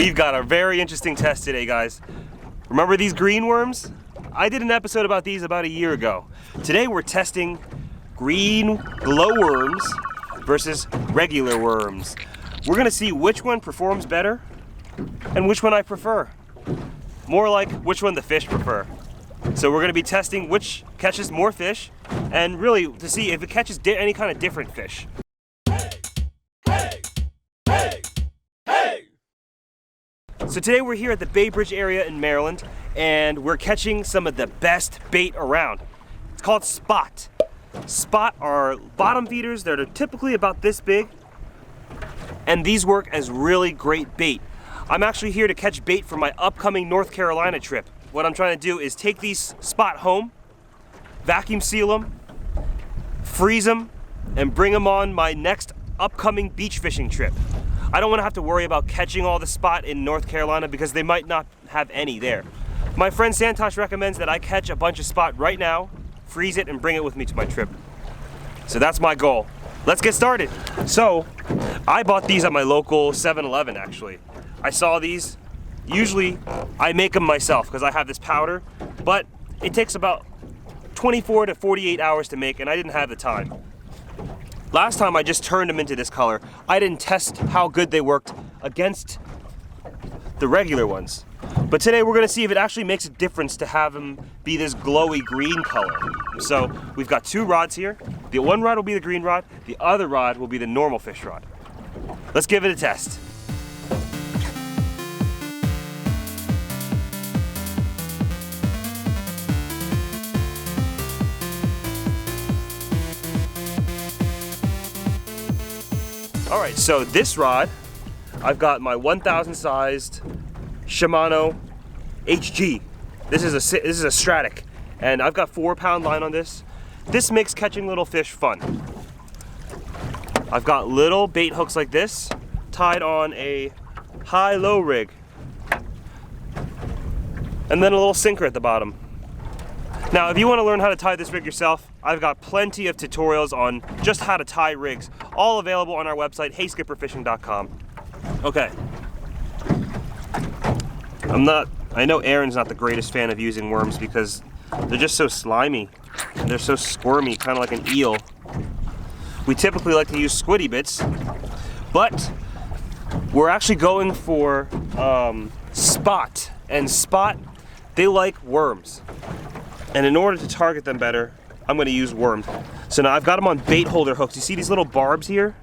We've got a very interesting test today, guys. Remember these green worms? I did an episode about these about a year ago. Today we're testing green glowworms versus regular worms. We're gonna see which one performs better and which one I prefer. More like which one the fish prefer. So we're gonna be testing which catches more fish and really to see if it catches any kind of different fish. So today we're here at the Bay Bridge area in Maryland and we're catching some of the best bait around. It's called spot. Spot are bottom feeders that are typically about this big, and these work as really great bait. I'm actually here to catch bait for my upcoming North Carolina trip. What I'm trying to do is take these spot home, vacuum seal them, freeze them, and bring them on my next upcoming beach fishing trip. I don't want to have to worry about catching all the spot in North Carolina because they might not have any there. My friend Santosh recommends that I catch a bunch of spot right now, freeze it, and bring it with me to my trip. So that's my goal. Let's get started. So I bought these at my local 7-Eleven actually. I saw these. Usually I make them myself because I have this powder, but it takes about 24 to 48 hours to make and I didn't have the time. Last time I just turned them into this color. I didn't test how good they worked against the regular ones. But today we're gonna see if it actually makes a difference to have them be this glowy green color. So we've got two rods here. The one rod will be the green rod, the other rod will be the normal fish rod. Let's give it a test. All right, so this rod, I've got my 1000 sized Shimano HG. This is a Stratic, and I've got 4-pound line on this. This makes catching little fish fun. I've got little bait hooks like this, tied on a high-low rig, and then a little sinker at the bottom. Now, if you want to learn how to tie this rig yourself, I've got plenty of tutorials on just how to tie rigs, all available on our website, heyskipperfishing.com. Okay. I know Aaron's not the greatest fan of using worms because they're just so slimy. They're so squirmy, kind of like an eel. We typically like to use squiddy bits, but we're actually going for spot. And spot, they like worms. And in order to target them better, I'm gonna use worms. So now I've got them on bait holder hooks. You see these little barbs here?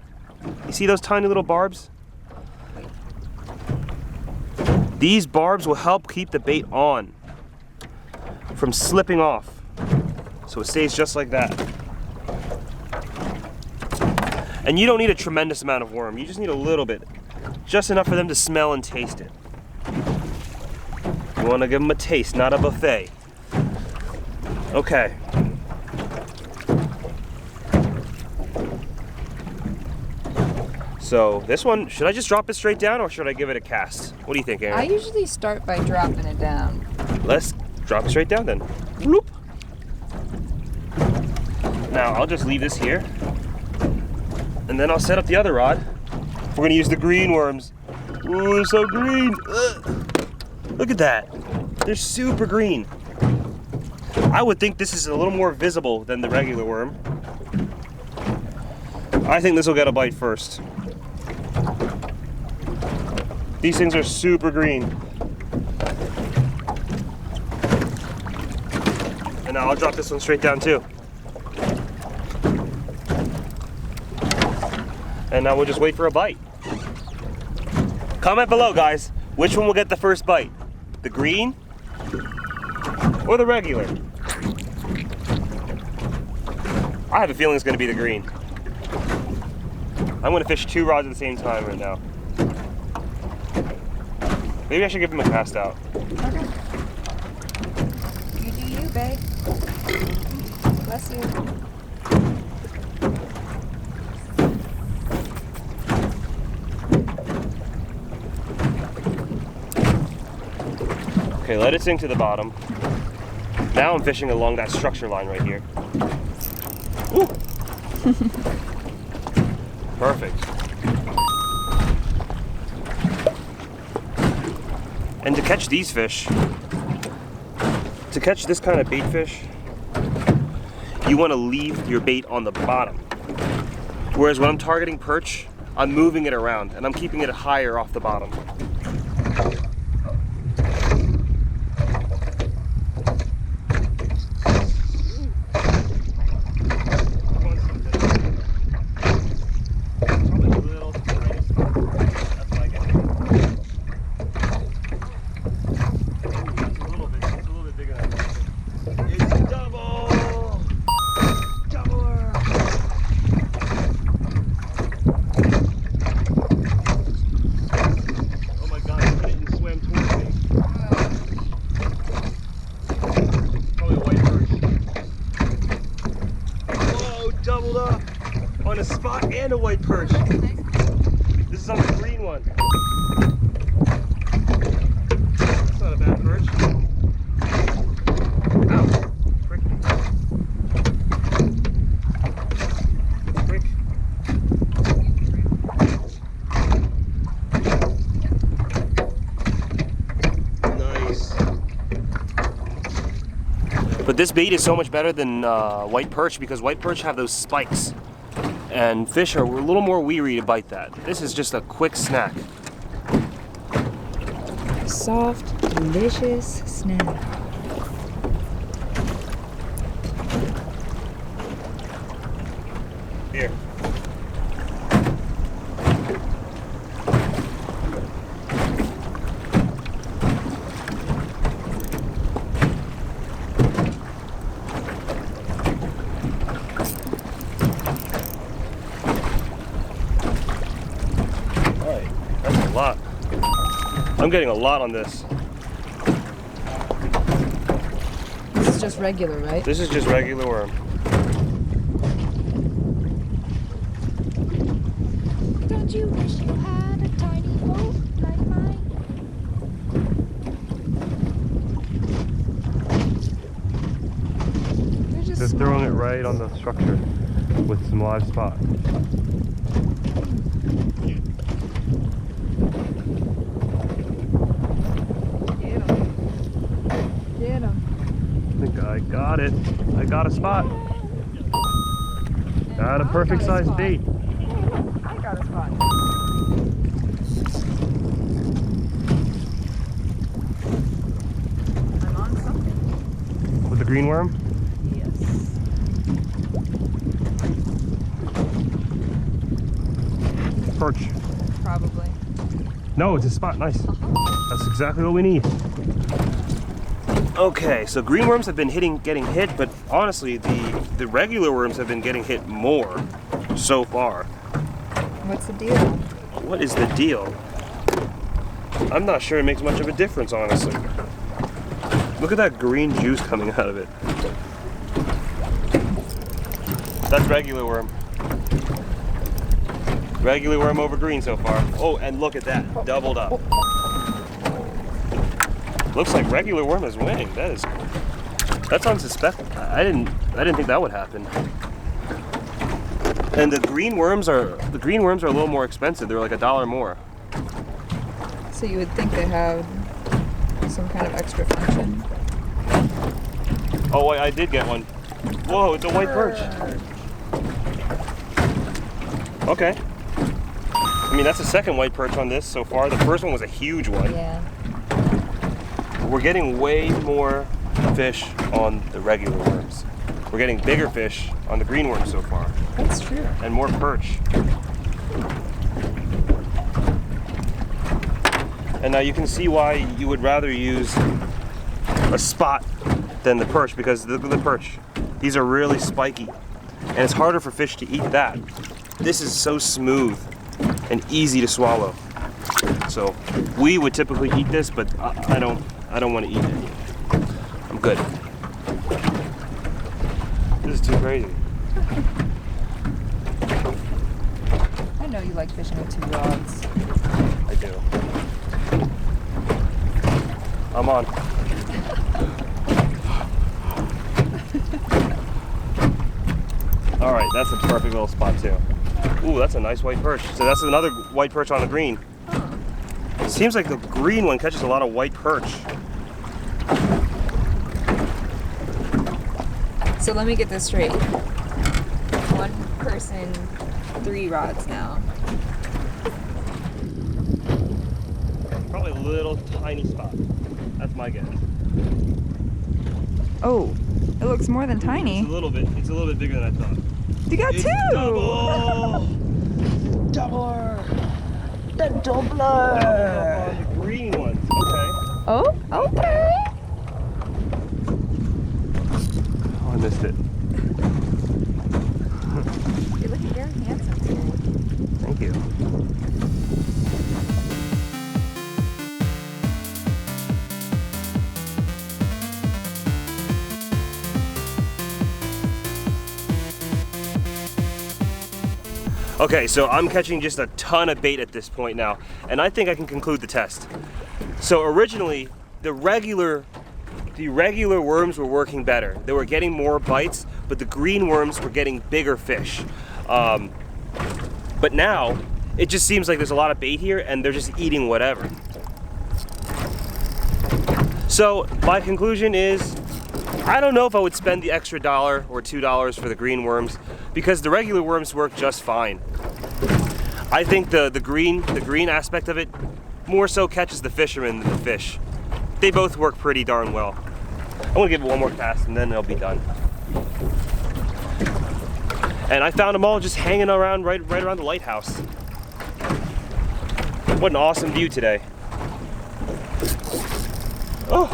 You see those tiny little barbs? These barbs will help keep the bait on from slipping off. So it stays just like that. And you don't need a tremendous amount of worm. You just need a little bit. Just enough for them to smell and taste it. You wanna give them a taste, not a buffet. Okay. So this one, should I just drop it straight down or should I give it a cast? What do you think, Aaron? I usually start by dropping it down. Let's drop it straight down then. Bloop. Now I'll just leave this here and then I'll set up the other rod. We're gonna use the green worms. Ooh, they're so green. Ugh. Look at that. They're super green. I would think this is a little more visible than the regular worm. I think this will get a bite first. These things are super green. And now I'll drop this one straight down too. And now we'll just wait for a bite. Comment below, guys, which one will get the first bite? The green or the regular? I have a feeling it's gonna be the green. I'm gonna fish two rods at the same time right now. Maybe I should give him a cast out. Okay. You do you, babe. Bless you. Okay, let it sink to the bottom. Now I'm fishing along that structure line right here. Ooh. Perfect. And to catch these fish, to catch this kind of bait fish, you want to leave your bait on the bottom. Whereas when I'm targeting perch, I'm moving it around and I'm keeping it higher off the bottom. Doubled up on a spot and a white perch. This is on the green one. That's not a bad perch. Ow. Frick. Frick. Nice. But this bait is so much better than white perch because white perch have those spikes and fish are a little more weary to bite that. This is just a quick snack. Soft, delicious snack. Here. Lot. I'm getting a lot on this. This is just regular, right? This is just regular worm. Don't you wish you had a tiny boat like mine? They're just They're throwing it right on the structure with some live spot. Get 'em. I think I got it. I got a spot. Got a perfect sized bait. I got a spot. I'm on something. With the green worm? Yes. Perch. Probably. No, it's a spot. Nice. That's exactly what we need. Okay, so green worms have been getting hit, but honestly, the regular worms have been getting hit more so far. What's the deal? What is the deal? I'm not sure it makes much of a difference, honestly. Look at that green juice coming out of it. That's regular worm. Regular worm over green so far. Oh, and look at that, doubled up. Looks like regular worm is winning. That's unsuspected. I didn't think that would happen. And the green worms are a little more expensive. They're like $1 more. So you would think they have some kind of extra function. Oh, I did get one. Whoa, it's a white perch. Okay. I mean, that's the second white perch on this so far. The first one was a huge one. Yeah. We're getting way more fish on the regular worms. We're getting bigger fish on the green worms so far. That's true. And more perch. And now you can see why you would rather use a spot than the perch, because look at the perch. These are really spiky. And it's harder for fish to eat that. This is so smooth and easy to swallow. So we would typically eat this, but I don't want to eat it. I'm good. This is too crazy. I know you like fishing with 2 rods. I do. I'm on. All right, that's a perfect little spot too. Ooh, that's a nice white perch. So that's another white perch on the green. Seems like the green one catches a lot of white perch. So let me get this straight. One person, 3 rods now. Probably a little tiny spot. That's my guess. Oh, it looks more than tiny. It's a little bit bigger than I thought. You got It's 2! double! Doubler! The Up doubler! on the green ones. Okay. Oh, okay. Oh, I missed it. You're looking very handsome today. Thank you. Okay, so I'm catching just a ton of bait at this point now, and I think I can conclude the test. So originally, the regular worms were working better. They were getting more bites, but the green worms were getting bigger fish. But now, it just seems like there's a lot of bait here, and they're just eating whatever. So my conclusion is, I don't know if I would spend the extra $1 or $2 for the green worms, because the regular worms work just fine. I think the green aspect of it more so catches the fisherman than the fish. They both work pretty darn well. I'm gonna give it one more cast and then it'll be done. And I found them all just hanging around right around the lighthouse. What an awesome view today. Oh,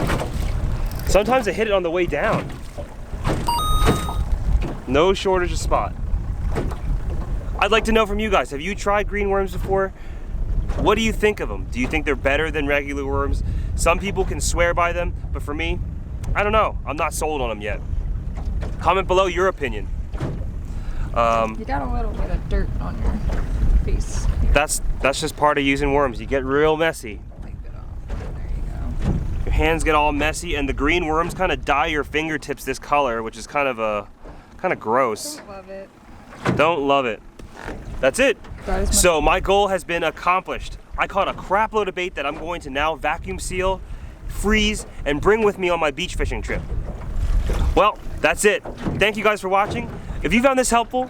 sometimes I hit it on the way down. No shortage of spot. I'd like to know from you guys, have you tried green worms before? What do you think of them? Do you think they're better than regular worms? Some people can swear by them, but for me, I don't know. I'm not sold on them yet. Comment below your opinion. You got a little bit of dirt on your face. That's just part of using worms. You get real messy. Wipe it off. There you go. Your hands get all messy, and the green worms kind of dye your fingertips this color, which is kind of gross. Don't love it. Don't love it. That's it. That is my So my goal has been accomplished. I caught a crap load of bait that I'm going to now vacuum seal, freeze, and bring with me on my beach fishing trip. Well, that's it. Thank you guys for watching. If you found this helpful,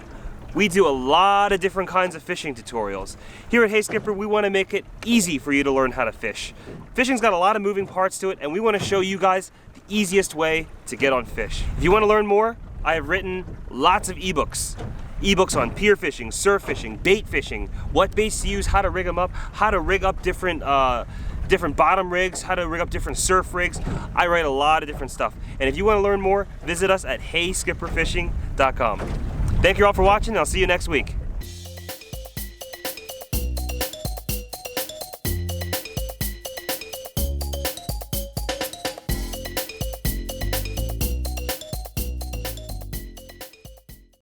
we do a lot of different kinds of fishing tutorials. Here at Hey Skipper, we want to make it easy for you to learn how to fish. Fishing's got a lot of moving parts to it, and we want to show you guys the easiest way to get on fish. If you want to learn more, I have written lots of ebooks. Ebooks on pier fishing, surf fishing, bait fishing, what baits to use, how to rig them up, how to rig up different bottom rigs, how to rig up different surf rigs. I write a lot of different stuff. And if you want to learn more, visit us at heyskipperfishing.com. Thank you all for watching, and I'll see you next week.